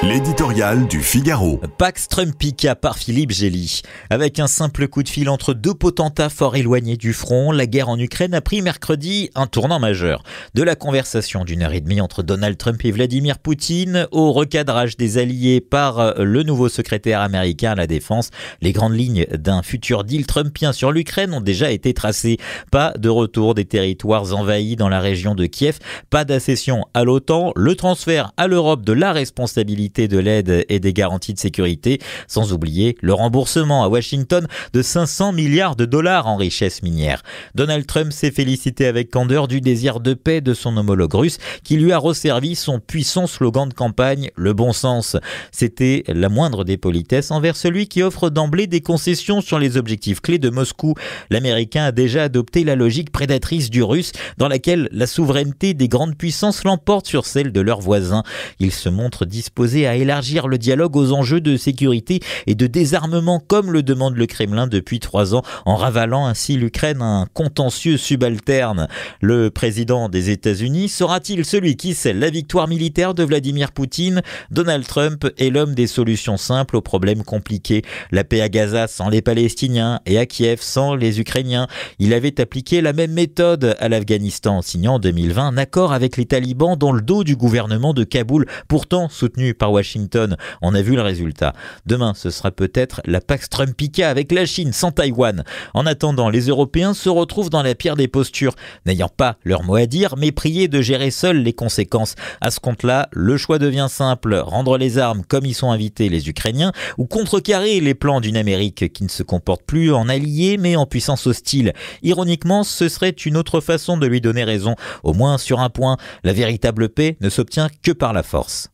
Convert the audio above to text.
L'éditorial du Figaro. Pax Trumpica par Philippe Gély. Avec un simple coup de fil entre deux potentats fort éloignés du front, la guerre en Ukraine a pris mercredi un tournant majeur. De la conversation d'1 heure et demie entre Donald Trump et Vladimir Poutine au recadrage des alliés par le nouveau secrétaire américain à la défense, les grandes lignes d'un futur deal trumpien sur l'Ukraine ont déjà été tracées. Pas de retour des territoires envahis dans la région de Kiev, pas d'accession à l'OTAN, le transfert à l'Europe de la responsabilité de l'aide et des garanties de sécurité, sans oublier le remboursement à Washington de 500 milliards de dollars en richesse minière. Donald Trump s'est félicité avec candeur du désir de paix de son homologue russe qui lui a resservi son puissant slogan de campagne, le bon sens. C'était la moindre des politesses envers celui qui offre d'emblée des concessions sur les objectifs clés de Moscou. L'Américain a déjà adopté la logique prédatrice du Russe dans laquelle la souveraineté des grandes puissances l'emporte sur celle de leurs voisins. Il se montre disposé à élargir le dialogue aux enjeux de sécurité et de désarmement comme le demande le Kremlin depuis 3 ans, en ravalant ainsi l'Ukraine à un contentieux subalterne. Le président des États-Unis sera-t-il celui qui scelle la victoire militaire de Vladimir Poutine? Donald Trump est l'homme des solutions simples aux problèmes compliqués. La paix à Gaza sans les Palestiniens et à Kiev sans les Ukrainiens. Il avait appliqué la même méthode à l'Afghanistan en signant en 2020 un accord avec les talibans dans le dos du gouvernement de Kaboul, pourtant soutenu par Washington. On a vu le résultat. Demain, ce sera peut-être la Pax Trumpica avec la Chine sans Taïwan. En attendant, les Européens se retrouvent dans la pire des postures, n'ayant pas leur mot à dire, mais priés de gérer seuls les conséquences. À ce compte-là, le choix devient simple, rendre les armes comme y sont invités les Ukrainiens ou contrecarrer les plans d'une Amérique qui ne se comporte plus en allié mais en puissance hostile. Ironiquement, ce serait une autre façon de lui donner raison. Au moins sur un point, la véritable paix ne s'obtient que par la force.